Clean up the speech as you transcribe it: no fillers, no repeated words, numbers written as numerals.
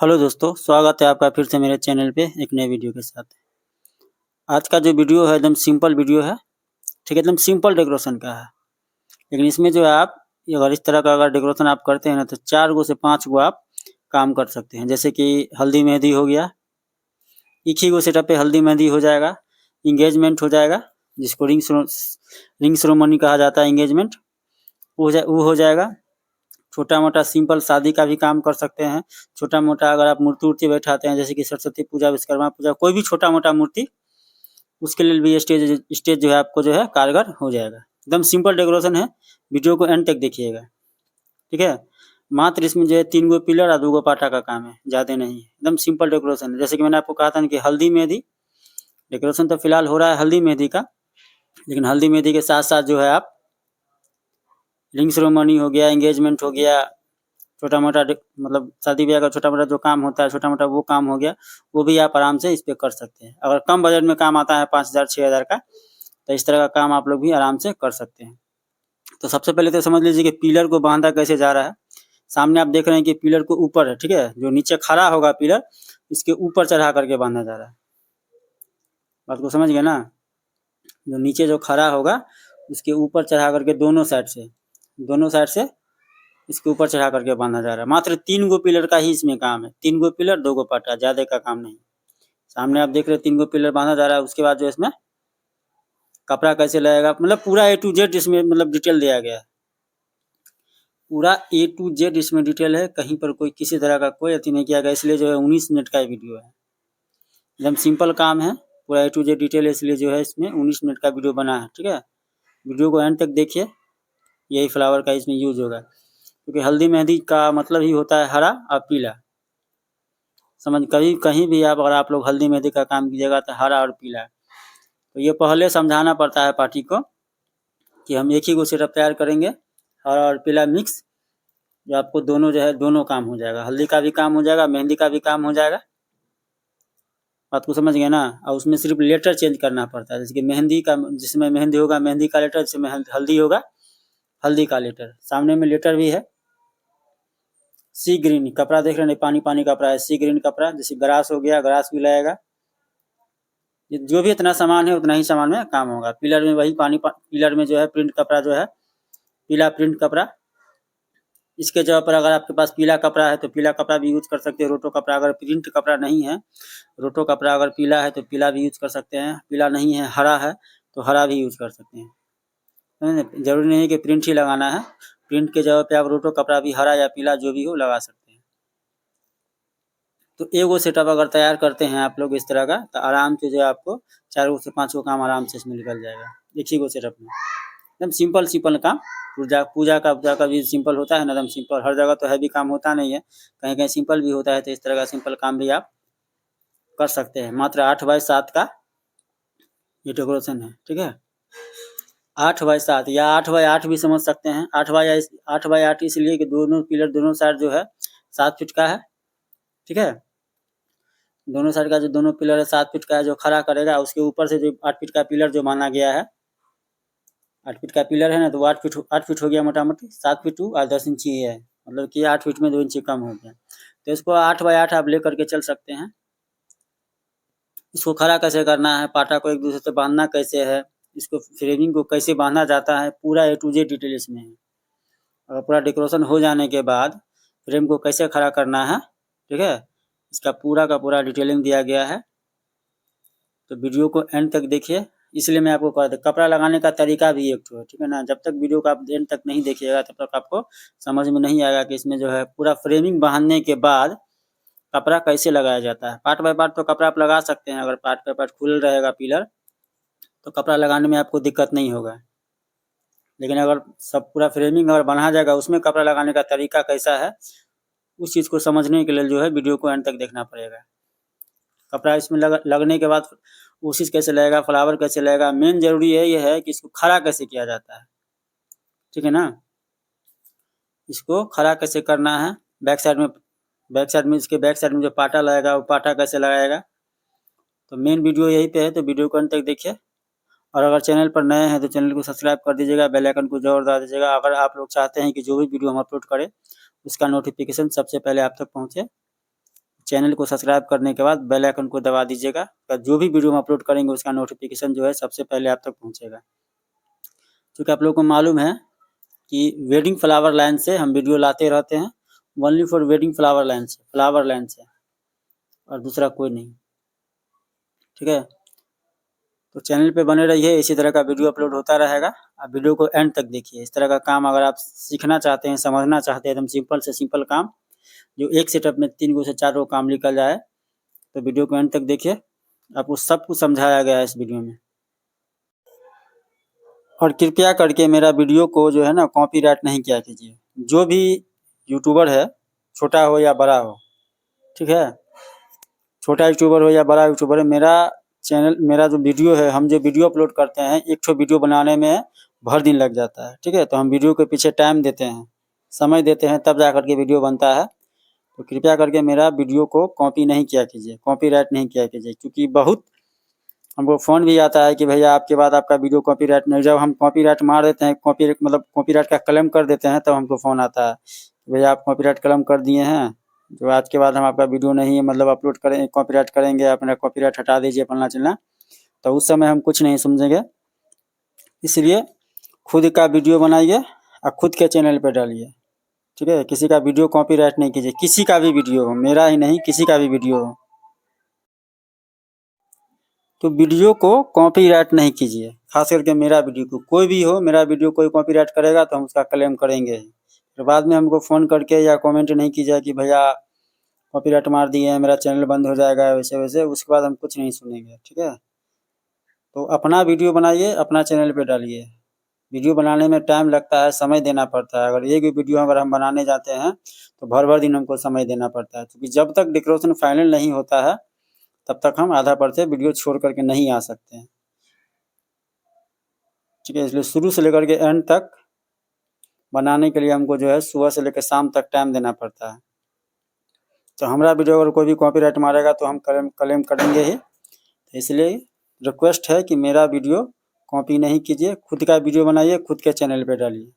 Hello दोस्तों, स्वागत है आपका फिर से मेरे चैनल पे एक नए वीडियो के साथ। आज का जो वीडियो है एकदम सिंपल वीडियो है, ठीक है? एकदम सिंपल डेकोरेशन का है। लेकिन इसमें जो है आप अगर इस तरह का अगर डेकोरेशन आप करते हैं ना तो 4 गो से 5 गो आप काम कर सकते हैं। जैसे कि हल्दी मेहंदी हो गया, एक ही गो सेटअप पे हल्दी मेहंदी हो जाएगा, एंगेजमेंट हो जाएगा जिसको रिंग सेरेमनी कहा जाता है एंगेजमेंट, वो हो जाएगा। छोटा-मोटा सिंपल शादी का भी काम कर सकते हैं। छोटा-मोटा अगर आप मूर्ति-वूर्ति बैठाते हैं जैसे कि सरस्वती पूजा, विश्वकर्मा पूजा, कोई भी छोटा-मोटा मूर्ति, उसके लिए भी स्टेज जो है आपको जो है कारगर हो जाएगा। एकदम सिंपल डेकोरेशन है, वीडियो को एंड तक देखिएगा, ठीक है? मात्र इसमें जो है 3 गो पिलर और 2 गो पाटा का काम है, ज़्यादा नहीं है। एकदम सिंपल डेकोरेशन है। जैसे कि मैंने आपको कहा था ना कि हल्दी मेहंदी, डेकोरेशन तो फिलहाल हो रहा है हल्दी मेहंदी का, लेकिन हल्दी मेहंदी के साथ-साथ जो है आप रिंग सेरेमनी हो गया, एंगेजमेंट हो गया, छोटा-मोटा मतलब शादी-ब्याह का छोटा-मोटा जो काम होता है, छोटा-मोटा वो काम हो गया, वो भी आप आराम से इस पे कर सकते हैं। अगर कम बजट में काम आता है 5,000 6,000 का, तो इस तरह का काम आप लोग भी आराम से कर सकते हैं। तो सबसे पहले तो समझ लीजिए कि पिलर को बाँधा कैसे जा रहा है। सामने आप देख रहे हैं कि पिलर को ऊपर है, ठीक है? जो नीचे खड़ा होगा पिलर, इसके ऊपर चढ़ा करके बाँधा जा रहा है। बात को समझ गए ना? जो नीचे जो खड़ा होगा, उसके ऊपर चढ़ा करके दोनों साइड से इसके ऊपर चढ़ा करके बांधा जा रहा है। मात्र 3 गो पिलर का ही इसमें काम है। 3 गो पिलर 2 गो पाटा, ज़्यादा का काम नहीं। सामने आप देख रहे हैं 3 गो पिलर बांधा जा रहा है। उसके बाद जो इसमें कपड़ा कैसे लगेगा, मतलब पूरा ए टू जेड इसमें मतलब डिटेल दिया गया है। पूरा ए टू जेड इसमें डिटेल है। कहीं पर कोई किसी तरह का कोई अति नहीं किया गया, इसलिए जो है 19 मिनट का वीडियो है। एकदम सिंपल काम है, पूरा ए टू जेड डिटेल है, इसलिए जो है इसमें 19 मिनट का वीडियो बना है, ठीक है? वीडियो को एंड तक देखिए, यही फ्लावर का इसमें यूज होगा। क्योंकि हल्दी मेहंदी का मतलब ही होता है हरा और पीला। समझ कभी कहीं भी आप अगर आप लोग हल्दी मेहंदी का काम कीजिएगा तो हरा और पीला, तो ये पहले समझाना पड़ता है पार्टी को कि हम एक ही को सेटअप तैयार करेंगे, हरा और पीला मिक्स, जो आपको दोनों जो है दोनों काम हो जाएगा, हल्दी का भी काम हो जाएगा, मेहंदी का भी काम हो जाएगा। बात को समझ गए ना? और उसमें सिर्फ लेटर चेंज करना पड़ता है। जैसे कि मेहंदी का, जिसमें मेहंदी होगा मेहंदी का लेटर, जिसमें हल्दी होगा हल्दी का लेटर। सामने में लेटर भी है, सी ग्रीन कपड़ा देख रहे हैं, पानी पानी कपड़ा है, सी ग्रीन कपड़ा। जैसे ग्रास हो गया, ग्रास भी लगेगा। जो भी इतना सामान है उतना ही सामान में काम होगा। पिलर में वही पिलर में जो है प्रिंट कपड़ा जो है, पीला प्रिंट कपड़ा। इसके जगह पर अगर आपके पास पीला कपड़ा है तो पीला कपड़ा भी यूज कर सकते हैं। रोटो कपड़ा, अगर प्रिंट कपड़ा नहीं है, रोटो कपड़ा अगर पीला है तो पीला भी यूज कर सकते हैं। पीला नहीं है, हरा है तो हरा भी यूज कर सकते हैं। जरूरी नहीं है कि प्रिंट ही लगाना है। प्रिंट के जगह पे आप रोटो कपड़ा भी हरा या पीला जो भी हो लगा सकते हैं। तो एगो सेटअप अगर तैयार करते हैं आप लोग इस तरह का, तो आराम से जो है आपको 4 से 5 गो काम आराम से इसमें निकल जाएगा, एक ही गो सेटअप में। एकदम सिंपल काम। पूजा का भी सिंपल होता है ना, एकदम सिंपल। हर जगह तो हैवी काम होता नहीं है, कहीं-कहीं सिंपल भी होता है। तो इस तरह का सिंपल काम भी आप कर सकते हैं। मात्र 8 बाई 7 का ये डेकोरेशन है, ठीक है? 8 बाई 7 या 8 बाई 8 भी समझ सकते हैं। 8 बाई 8 इसलिए कि दोनों पिलर दोनों साइड जो है 7 फीट का है, ठीक है? दोनों साइड का जो दोनों पिलर है 7 फीट का है, जो खड़ा करेगा उसके ऊपर से जो 8 फीट का पिलर जो माना गया है, 8 फीट का पिलर है ना, तो वो 8 फीट हो गया मोटा-मोटी। 7 फीट और 10 इंच ही है, मतलब कि 8 फीट में 2 इंच कम हो गया। तो इसको 8 बाई 8 आप लेकर के चल सकते हैं। इसको खड़ा कैसे करना है, पाटा को एक दूसरे से बांधना कैसे है, इसको फ्रेमिंग को कैसे बांधा जाता है, पूरा ए टू जेड डिटेल इसमें है। और पूरा डेकोरेशन हो जाने के बाद फ्रेम को कैसे खड़ा करना है, ठीक है? इसका पूरा का पूरा डिटेलिंग दिया गया है। तो वीडियो को एंड तक देखिए, इसलिए मैं आपको कहा था कपड़ा लगाने का तरीका भी एक ठो है, ठीक है ना? जब तक वीडियो को आप एंड तक नहीं देखिएगा तब तक आपको समझ में नहीं आएगा कि इसमें जो है पूरा फ्रेमिंग बांधने के बाद कपड़ा कैसे लगाया जाता है। पार्ट बाय पार्ट तो कपड़ा आप लगा सकते हैं। अगर पार्ट बाय पार्ट खुल रहेगा पिलर, तो कपड़ा लगाने में आपको दिक्कत नहीं होगा। लेकिन अगर सब पूरा फ्रेमिंग अगर बना जाएगा, उसमें कपड़ा लगाने का तरीका कैसा है, उस चीज़ को समझने के लिए जो है वीडियो को एंड तक देखना पड़ेगा। कपड़ा इसमें लगने के बाद कोशिश कैसे लगेगा, फ्लावर कैसे लगेगा, मेन ज़रूरी ये है कि इसको खड़ा कैसे किया जाता है, ठीक है ना? इसको खड़ा कैसे करना है, इसके बैक साइड में जो पाटा लगेगा वो पाटा कैसे लगाएगा। तो मेन वीडियो यहीं पे है, तो वीडियो को अंत तक देखिए। और अगर चैनल पर नए हैं तो चैनल को सब्सक्राइब कर दीजिएगा, बेल आइकन को ज़रूर दबा दीजिएगा। अगर आप लोग चाहते हैं कि जो भी वीडियो हम अपलोड करें उसका नोटिफिकेशन सबसे पहले आप तक पहुँचे। चैनल को सब्सक्राइब करने के बाद बेल आइकन को दबा दीजिएगा। तो जो भी वीडियो हम अपलोड करेंगे उसका नोटिफिकेशन जो है सबसे पहले आप तक पहुँचेगा। क्योंकि आप लोगों को मालूम है कि वेडिंग फ्लावर लाइन से हम वीडियो लाते रहते हैं, only for wedding flower line से, और दूसरा कोई नहीं। ठीक है, तो चैनल पे बने रहिए, इसी तरह का वीडियो अपलोड होता रहेगा। आप वीडियो को एंड तक देखिए। इस तरह का काम अगर आप सीखना चाहते हैं, समझना चाहते हैं, एकदम सिंपल से सिंपल काम जो एक सेटअप में 3 से 4 काम निकल जाए, तो वीडियो को एंड तक देखिए। आपको सब कुछ समझाया गया है इस वीडियो में। और कृपया करके मेरा वीडियो को जो है ना कॉपीराइट नहीं किया कीजिए। जो भी यूट्यूबर है, छोटा हो या बड़ा हो, ठीक है, छोटा यूट्यूबर हो या बड़ा यूट्यूबर है, मेरा जो वीडियो है, हम जो वीडियो अपलोड करते हैं, एक ठो वीडियो बनाने में भर दिन लग जाता है। ठीक है, तो हम वीडियो के पीछे टाइम देते हैं, समय देते हैं, तब जा करके वीडियो बनता है। तो कृपया करके मेरा वीडियो को कॉपी नहीं किया कीजिए, कॉपीराइट नहीं किया कीजिए। क्योंकि बहुत हमको फ़ोन भी आता है कि भैया आपके बाद आपका वीडियो कॉपीराइट नहीं। जब हम कॉपीराइट मार देते हैं, कॉपीराइट का क्लेम कर देते हैं, तब हमको फ़ोन आता है भैया आप कॉपीराइट क्लेम कर दिए हैं, जो आज के बाद हम आपका वीडियो नहीं अपलोड करें, कॉपीराइट करेंगे, अपना कॉपीराइट हटा दीजिए, फलना चिलना। तो उस समय हम कुछ नहीं समझेंगे। इसलिए खुद का वीडियो बनाइए और खुद के चैनल पे डालिए। ठीक है, किसी का वीडियो कॉपीराइट नहीं कीजिए, किसी का भी वीडियो हो, मेरा ही नहीं, किसी का भी वीडियो हो, तो वीडियो को कॉपीराइट नहीं कीजिए। खास करके मेरा वीडियो को, कोई भी हो, मेरा वीडियो कोई कॉपीराइट करेगा तो हम उसका क्लेम करेंगे। फिर बाद में हमको फ़ोन करके या कमेंट नहीं कीजिए कि भैया कॉपीराइट मार दिए हैं, मेरा चैनल बंद हो जाएगा, वैसे वैसे। उसके बाद हम कुछ नहीं सुनेंगे। ठीक है, तो अपना वीडियो बनाइए, अपना चैनल पे डालिए। वीडियो बनाने में टाइम लगता है, समय देना पड़ता है। अगर एक वीडियो अगर हम बनाने जाते हैं तो भर दिन हमको समय देना पड़ता है। क्योंकि जब तक डेकोरेशन फाइनल नहीं होता है तब तक हम आधा पर से वीडियो छोड़ करके नहीं आ सकते हैं। ठीक है, इसलिए शुरू से लेकर के एंड तक बनाने के लिए हमको जो है सुबह से लेकर शाम तक टाइम देना पड़ता है। तो हमारा वीडियो अगर कोई भी कॉपीराइट मारेगा तो हम क्लेम करेंगे ही। तो इसलिए रिक्वेस्ट है कि मेरा वीडियो कॉपी नहीं कीजिए, खुद का वीडियो बनाइए, खुद के चैनल पे डालिए।